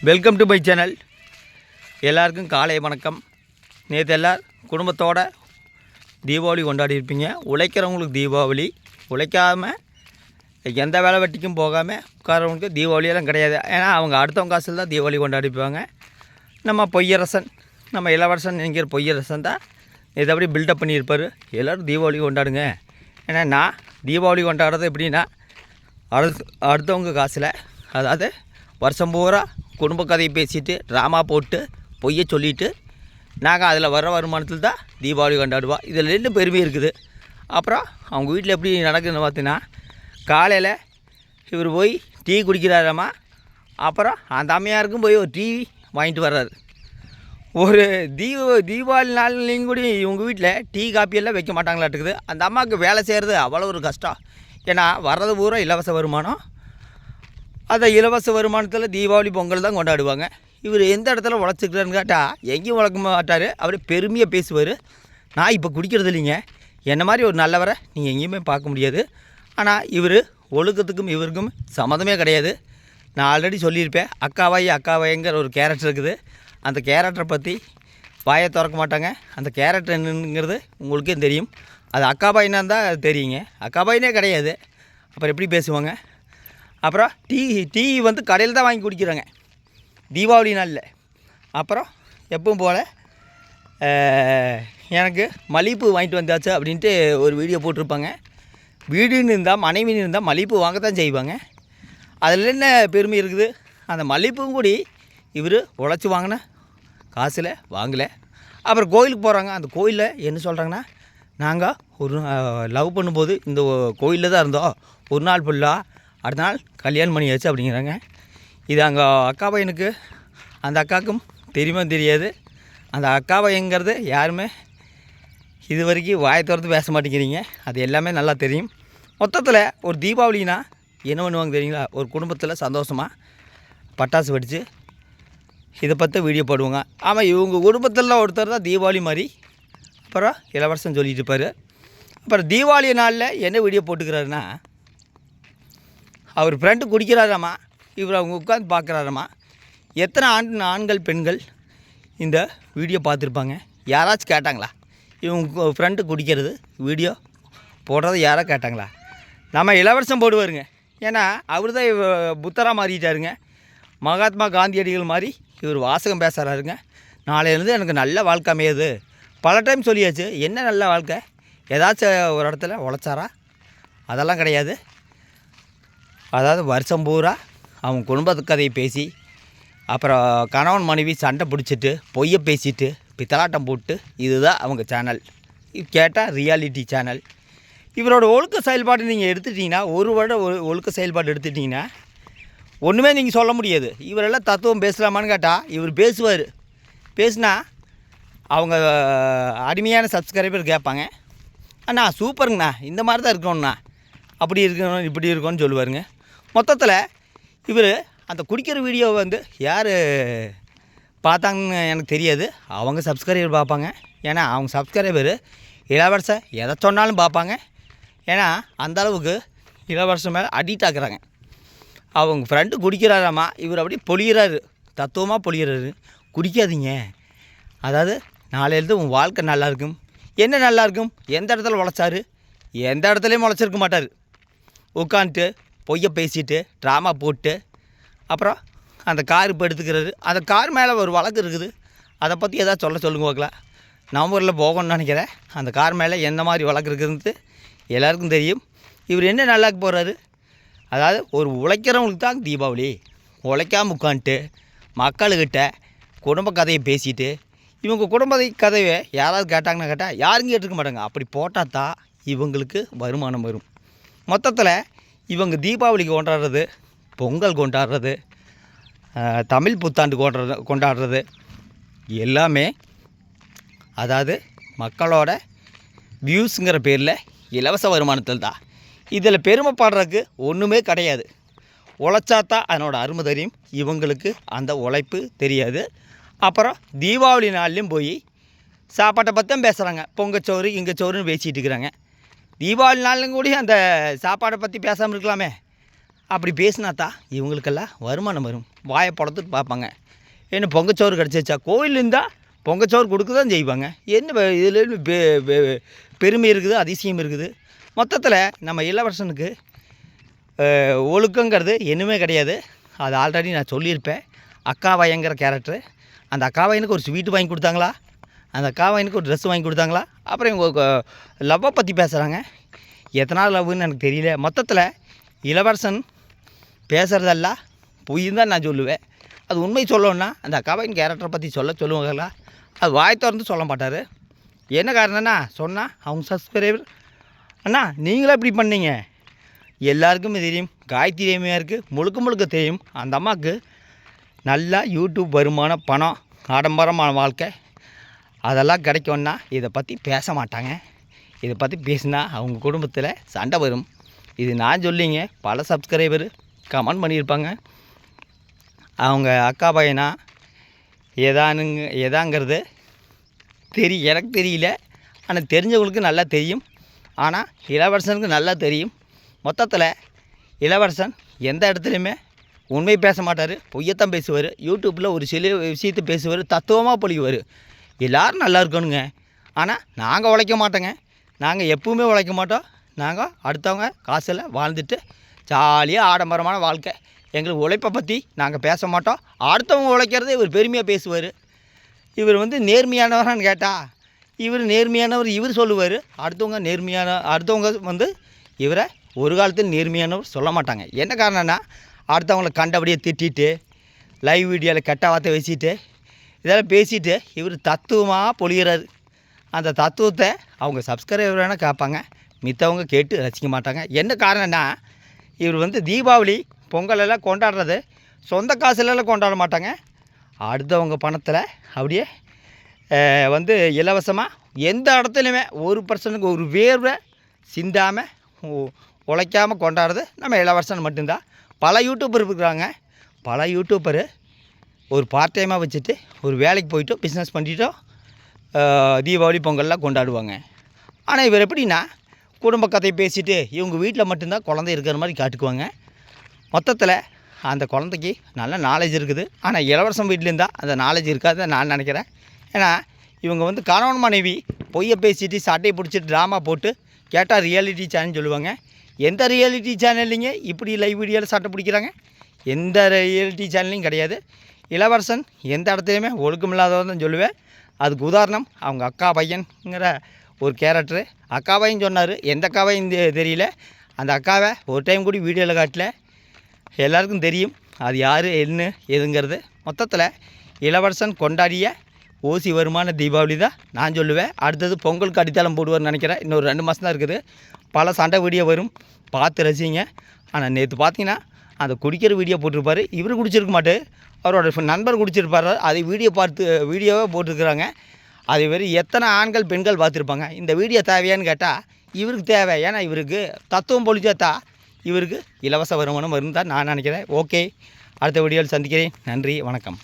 Welcome to my channel. எல்லாருக்கும் காலை வணக்கம். நேற்று எல்லோரும் குடும்பத்தோடு தீபாவளி கொண்டாடி இருப்பீங்க. உழைக்கிறவங்களுக்கு தீபாவளி, உழைக்காமல் எந்த வேலை வெட்டிக்கும் போகாமல் உட்காரவங்களுக்கு தீபாவளியெல்லாம் கிடையாது. ஏன்னா அவங்க அடுத்தவங்க காசில் தான் தீபாவளி கொண்டாடிப்பாங்க. நம்ம பொய்யரசன், நம்ம இளவரசன் என்கிற பொய்யரசன் தான் இதை அப்படி பில்டப் பண்ணியிருப்பார். எல்லோரும் தீபாவளி கொண்டாடுங்க. ஏன்னா நான் தீபாவளி கொண்டாடுறது எப்படின்னா அடுத்தவங்க காசில், அதாவது வருஷம் பூரா குடும்ப கதையை பேசிட்டு ட்ராமா போட்டு பொய்யை சொல்லிவிட்டு நாங்கள் அதில் வர வருமானத்தில் தான் தீபாவளி கொண்டாடுவோம். இதில் ரெண்டு பெருமை இருக்குது. அப்புறம் அவங்க வீட்டில் எப்படி நடக்குதுன்னு பார்த்தீங்கன்னா, காலையில் இவர் போய் டீ குடிக்கிறாராம்மா. அப்புறம் அந்த அம்மையாருக்கும் போய் ஒரு டீ வாங்கிட்டு வர்றாரு. ஒரு தீபாவளி நாள்லேயும் கூட இவங்க வீட்டில் டீ காப்பியெல்லாம் வைக்க மாட்டாங்களாட்டுக்குது. அந்த அம்மாவுக்கு வேலை செய்கிறது அவ்வளோ ஒரு கஷ்டம். ஏன்னா வர்றது பூரா இலவச வருமானம். அந்த இலவச வருமானத்தில் தீபாவளி பொங்கல் தான் கொண்டாடுவாங்க. இவர் எந்த இடத்துல உழைச்சிக்கிறான்னு கேட்டால் எங்கேயும் உழைக்க மாட்டார். அவர் பெருமையாக பேசுவார். நான் இப்போ குடிக்கிறது இல்லைங்க, என்ன மாதிரி ஒரு நல்லவரை நீங்கள் எங்கேயுமே பார்க்க முடியாது. ஆனால் இவர் ஒழுக்கத்துக்கும் இவருக்கும் சம்மந்தமே கிடையாது. நான் ஆல்ரெடி சொல்லியிருப்பேன், அக்காவாயிங்கிற ஒரு கேரக்டர் இருக்குது. அந்த கேரக்டரை பற்றி வாயை திறக்க மாட்டாங்க. அந்த கேரக்டர் என்னங்கிறது உங்களுக்கே தெரியும். அது அக்காபாயினா தான் அது தெரியுங்க. அக்காபாயினே கிடையாது, அப்புறம் எப்படி பேசுவாங்க? அப்புறம் டீ வந்து கடையில் தான் வாங்கி குடிக்கிறாங்க தீபாவளி நாளில். அப்புறம் எப்பவும் போல் எனக்கு மல்லிகைப்பூ வாங்கிட்டு வந்தாச்சு அப்படின்ட்டு ஒரு வீடியோ போட்டிருப்பாங்க. வீடுன்னு இருந்தால், மனைவின்னு இருந்தால் மல்லிகைப்பூ வாங்க தான் செய்வாங்க. அதில் என்ன பெருமை இருக்குது? அந்த மல்லிகைப்பூவும் கூடி இவர் உழைச்சி வாங்கின காசில் வாங்கலை. அப்புறம் கோயிலுக்கு போகிறாங்க. அந்த கோயிலில் என்ன சொல்கிறாங்கன்னா, நாங்கள் ஒரு லவ் பண்ணும்போது இந்த கோயிலில் தான் இருந்தோம், ஒரு நாள் ஃபுல்லாக, அடுத்த நாள் கல்யாணம் பண்ணியாச்சு அப்படிங்கிறாங்க. இது அங்கே அக்கா பையனுக்கு அந்த அக்காவுக்கும் தெரியுமா தெரியாது. அந்த அக்கா பையங்கிறது யாருமே இது வரைக்கும் வாயை திறந்து பேச மாட்டேங்கிறீங்க. அது எல்லாமே நல்லா தெரியும். மொத்தத்தில் ஒரு தீபாவளினா என்ன பண்ணுவாங்க தெரியுங்களா? ஒரு குடும்பத்தில் சந்தோஷமாக பட்டாசு வெடித்து இதை பற்றி வீடியோ போடுவாங்க. ஆமாம், இவங்க குடும்பத்தில் ஒருத்தர் தான் தீபாவளி மாதிரி. அப்புறம் இளவரசன் சொல்லிட்டு இருப்பார். அப்புறம் தீபாவளி நாளில் என்ன வீடியோ போட்டுக்கிறாருன்னா, அவர் ஃப்ரெண்டு குடிக்கிறாராம்மா, இவர் அவங்க உட்காந்து பார்க்குறாராம்மா. எத்தனை ஆண்கள் பெண்கள் இந்த வீடியோ பார்த்துருப்பாங்க? யாராச்சும் கேட்டாங்களா இவங்க ஃப்ரெண்டு குடிக்கிறது வீடியோ போடுறது? யாரோ கேட்டாங்களா? நம்ம இளவரசன் போடுவாருங்க. ஏன்னா அவர் தான் புத்தராக மாறிட்டாருங்க. மகாத்மா காந்தியடிகள் மாதிரி இவர் வாசகம் பேசுகிறாருங்க. நாளையிலேருந்து எனக்கு நல்ல வாழ்க்கை அமையுது. பல டைம் சொல்லியாச்சு. என்ன நல்ல வாழ்க்கை? ஏதாச்சும் ஒரு இடத்துல உழைச்சாரா? அதெல்லாம் கிடையாது. அதாவது வருஷம் பூரா அவங்க குடும்பத்து கதையை பேசி, அப்புறம் கணவன் மனைவி சண்டை பிடிச்சிட்டு பொய்யை பேசிட்டு பித்தலாட்டம் போட்டு, இதுதான் அவங்க சேனல். கேட்டால் ரியாலிட்டி சேனல். இவரோட ஒழுக்க செயல்பாடு நீங்கள் எடுத்துட்டிங்கன்னா, ஒரு வருடம் ஒழுக்க செயல்பாடு எடுத்துட்டிங்கன்னா ஒன்றுமே நீங்கள் சொல்ல முடியாது. இவரெல்லாம் தத்துவம் பேசலாமான்னு கேட்டால் இவர் பேசுவார். பேசுனா அவங்க அடிமையான சப்ஸ்கிரைபர் கேட்பாங்க, அண்ணா சூப்பருங்கண்ணா, இந்த மாதிரி தான் இருக்கணும்ண்ணா, அப்படி இருக்கணும் இப்படி இருக்கணும்னு சொல்லுவாருங்க. மொத்தத்தில் இவர் அந்த குடிக்கிற வீடியோவை வந்து யார் பார்த்தாங்கன்னு எனக்கு தெரியாது. அவங்க சப்ஸ்கிரைபர் பார்ப்பாங்க. ஏன்னா அவங்க சப்ஸ்கிரைபர் இளவரசன் எதை சொன்னாலும் பார்ப்பாங்க. ஏன்னா அந்தளவுக்கு இளவரசன் மேலே அடிக்ட் ஆக்குறாங்க. அவங்க ஃப்ரெண்டு குடிக்கிறாராம்மா, இவர் அப்படியே பொழிகிறாரு, தத்துவமாக பொழிகிறாரு. குடிக்காதீங்க, அதாவது நாளையிலேருந்து உன் வாழ்க்கை நல்லாயிருக்கும். என்ன நல்லாயிருக்கும்? எந்த இடத்துல உழைச்சாரு? எந்த இடத்துலையும் உழைச்சிருக்க மாட்டார். உட்காந்துட்டு பொய்யை பேசிட்டு ட்ராமா போட்டு, அப்புறம் அந்த கார் இப்போ எடுத்துக்கிறாரு. அந்த கார் மேலே ஒரு வழக்கு இருக்குது. அதை பற்றி எதாவது சொல்லுங்க பார்க்கலாம். நவம்பரில் போகணும்னு நினைக்கிறேன். அந்த கார் மேலே எந்த மாதிரி வழக்கு இருக்குதுன்னு எல்லாருக்கும் தெரியும். இவர் என்ன நல்லாக்க போகிறாரு? அதாவது ஒரு உழைக்கிறவங்களுக்கு தான் தீபாவளி. உழைக்காமல் உட்காந்துட்டு மக்கள்கிட்ட குடும்ப கதையை பேசிட்டு, இவங்க குடும்ப கதையை யாராவது கேட்டாங்கன்னு கேட்டால் யாரும் கேட்டுருக்க மாட்டாங்க. அப்படி போட்டால் தான் இவங்களுக்கு வருமானம் வரும். மொத்தத்தில் இவங்க தீபாவளிக்கு கொண்டாடுறது, பொங்கல் கொண்டாடுறது, தமிழ் புத்தாண்டு கொண்டாடுறது எல்லாமே, அதாவது மக்களோட வியூஸுங்கிற பேரில் இலவச வருமானத்தில் தான். இதில் பெருமைப்படுறதுக்கு ஒன்றுமே கிடையாது. உழைச்சாத்தான் அதனோட அருமை தெரியும். இவங்களுக்கு அந்த உழைப்பு தெரியாது. அப்புறம் தீபாவளி நாள்லேயும் போய் சாப்பாட்டை பற்றி தான் பேசுகிறாங்க. பொங்கச்சோறு இங்கச்சோறுன்னு பேசிகிட்டு இருக்கிறாங்க. தீபாவளி நாள்லையும் கூட அந்த சாப்பாடை பற்றி பேசாமல் இருக்கலாமே. அப்படி பேசினாத்தான் இவங்களுக்கெல்லாம் வருமானம் வரும். வாயை பழத்துட்டு பார்ப்பாங்க. என்ன பொங்கச்சோறு கிடச்சிச்சா, கோயில் இருந்தால் பொங்கச்சோறு கொடுக்க தான் செய்வாங்க. என்ன இதில் பெருமை இருக்குது, அதிசயம் இருக்குது. மொத்தத்தில் நம்ம இளவரசனுக்கு ஒழுக்கங்கிறது என்னமே கிடையாது. அது ஆல்ரெடி நான் சொல்லியிருப்பேன். அக்காவாயங்கிற கேரக்டரு, அந்த அக்காவாயனுக்கு ஒரு ஸ்வீட்டு வாங்கி கொடுத்தாங்களா, அந்த அக்காவாயனுக்கு ஒரு ட்ரெஸ் வாங்கி கொடுத்தாங்களா, அப்புறம் இவங்க லவ்வை பற்றி பேசுகிறாங்க. எத்தனை லவ்வுன்னு எனக்கு தெரியல. மொத்தத்தில் இளவரசன் பேசுகிறதெல்லாம் பொய்ன்னு தான் நான் சொல்லுவேன். அது உண்மை சொல்லணுன்னா அந்த அக்காவாயின் கேரக்டரை பற்றி சொல்லுவாங்களா, அது வாய் திறந்து சொல்ல மாட்டார். என்ன காரணம்னா சொன்னால் அவங்க சப்ஸ்கிரைபர் அண்ணா நீங்களே இப்படி பண்ணீங்க, எல்லாருக்குமே தெரியும். காயத்ரி அம்மையாருக்கு முழுக்க தெரியும். அந்த அம்மாவுக்கு நல்லா யூடியூப் வருமானம், பணம், ஆடம்பரமான வாழ்க்கை அதெல்லாம் கிடைக்கும்னா இதை பற்றி பேச மாட்டாங்க. இதை பற்றி பேசினா அவங்க குடும்பத்தில் சண்டை வரும். இது நான் சொல்லிங்க, பல சப்ஸ்கிரைபர் கமெண்ட் பண்ணியிருப்பாங்க. அவங்க அக்கா பையனா எதாங்கிறது எனக்கு தெரியல. ஆனால் தெரிஞ்சவங்களுக்கு நல்லா தெரியும். ஆனால் இளவரசனுக்கு நல்லா தெரியும். மொத்தத்தில் இளவரசன் எந்த இடத்துலையுமே உண்மை பேச மாட்டார், பொய்யத்தான் பேசுவார். யூடியூப்பில் ஒரு சில விஷயத்தை பேசுவார், தத்துவமாக பொழிவார். எல்லோரும் நல்லா இருக்கணுங்க. ஆனால் நாங்கள் உழைக்க மாட்டோங்க. நாங்கள் எப்பவுமே உழைக்க மாட்டோம். நாங்கள் அடுத்தவங்க காசில் வாழ்ந்துட்டு ஜாலியாக ஆடம்பரமான வாழ்க்கை. எங்களுக்கு உழைப்பை பற்றி நாங்கள் பேச மாட்டோம். அடுத்தவங்க உழைக்கிறதே இவர் பெருமையாக பேசுவார். இவர் நேர்மையானவரான்னு கேட்டால் இவர் நேர்மையானவர் இவர் சொல்லுவார். அடுத்தவங்க இவரை ஒரு காலத்தில் நேர்மையானவர் சொல்ல மாட்டாங்க. என்ன காரணம்னா அடுத்தவங்களை கண்டபடியே திட்டிட்டு லைவ் வீடியோவில் கெட்ட வார்த்தை வச்சுட்டு இதெல்லாம் பேசிட்டு இவர் தத்துவமாக பொழிகிறார். அந்த தத்துவத்தை அவங்க சப்ஸ்கிரைபர் வேணால் கேட்பாங்க, மித்தவங்க கேட்டு ரசிக்க மாட்டாங்க. என்ன காரணம்னா இவர் தீபாவளி பொங்கலெல்லாம் கொண்டாடுறது சொந்த காசுலெல்லாம் கொண்டாட மாட்டாங்க. அடுத்தவங்க பணத்தில் அப்படியே இலவசமாக எந்த இடத்துலையுமே ஒரு பர்சனுக்கு ஒரு வேர்வை சிந்தாமல் உழைக்காமல் கொண்டாடுறது நம்ம இளவரசன் மட்டும்தான். பல யூடியூபர் இருக்கிறாங்க. பல யூடியூபர் ஒரு பார்ட் டைமாக வச்சுட்டு ஒரு வேலைக்கு போயிட்டோ பிஸ்னஸ் பண்ணிட்டோ தீபாவளி பொங்கல்லாம் கொண்டாடுவாங்க. ஆனால் இவர் எப்படின்னா குடும்ப கதையை பேசிவிட்டு இவங்க வீட்டில் மட்டும்தான் குழந்தை இருக்கிற மாதிரி காட்டுக்குவாங்க. மொத்தத்தில் அந்த குழந்தைக்கு நல்ல நாலேஜ் இருக்குது. ஆனால் இளவரசன் வீட்டிலேருந்தால் அந்த நாலேஜ் இருக்காதுன்னு நான் நினைக்கிறேன். ஏன்னா இவங்க கணவன் மனைவி பொய்யை பேசிட்டு சட்டையை பிடிச்சிட்டு ட்ராமா போட்டு கேட்டால் ரியாலிட்டி சேனல் சொல்லுவாங்க. எந்த ரியாலிட்டி சேனல்லைங்க இப்படி லைவ் வீடியோவில் சட்டை பிடிக்கிறாங்க? எந்த ரியாலிட்டி சேனல்லையும் கிடையாது. இளவரசன் எந்த இடத்துலையுமே ஒழுக்கமில்லாதவன் சொல்லுவேன். அதுக்கு உதாரணம் அவங்க அக்கா பையன்ங்கிற ஒரு கேரக்டரு. அக்கா பையன் சொன்னார், எந்த அக்கா பையன் தெரியல. அந்த அக்காவை ஒரு டைம் கூட வீடியோவில் காட்டல. எல்லாருக்கும் தெரியும் அது யார் என்ன எதுங்கிறது. மொத்தத்தில் இளவரசன் கொண்டாடிய ஓசி வருமான தீபாவளி தான் நான் சொல்லுவேன். அடுத்தது பொங்கலுக்கு அடித்தளம் போடுவார்னு நினைக்கிறேன். இன்னொரு 2 மாதம் தான் இருக்குது. பல சண்டை வீடியோ வரும், பார்த்து ரசிங்க. ஆனால் நேற்று பார்த்தீங்கன்னா அந்த குடிக்கிற வீடியோ போட்டிருப்பார். இவர் குடிச்சிருக்க மாட்டார், அவரோட நண்பர் குடிச்சிருப்பார். அதை வீடியோவே போட்டிருக்கிறாங்க. அது வெறும் எத்தனை ஆண்கள் பெண்கள் பார்த்துருப்பாங்க. இந்த வீடியோ தேவையான்னு கேட்டால் இவருக்கு தேவை. ஏன்னா இவருக்கு தத்துவம் பொழிச்சாத்தா இவருக்கு இலவச வருமானம் வரும் தான் நான் நினைக்கிறேன். ஓகே, அடுத்த வீடியோவில் சந்திக்கிறேன். நன்றி, வணக்கம்.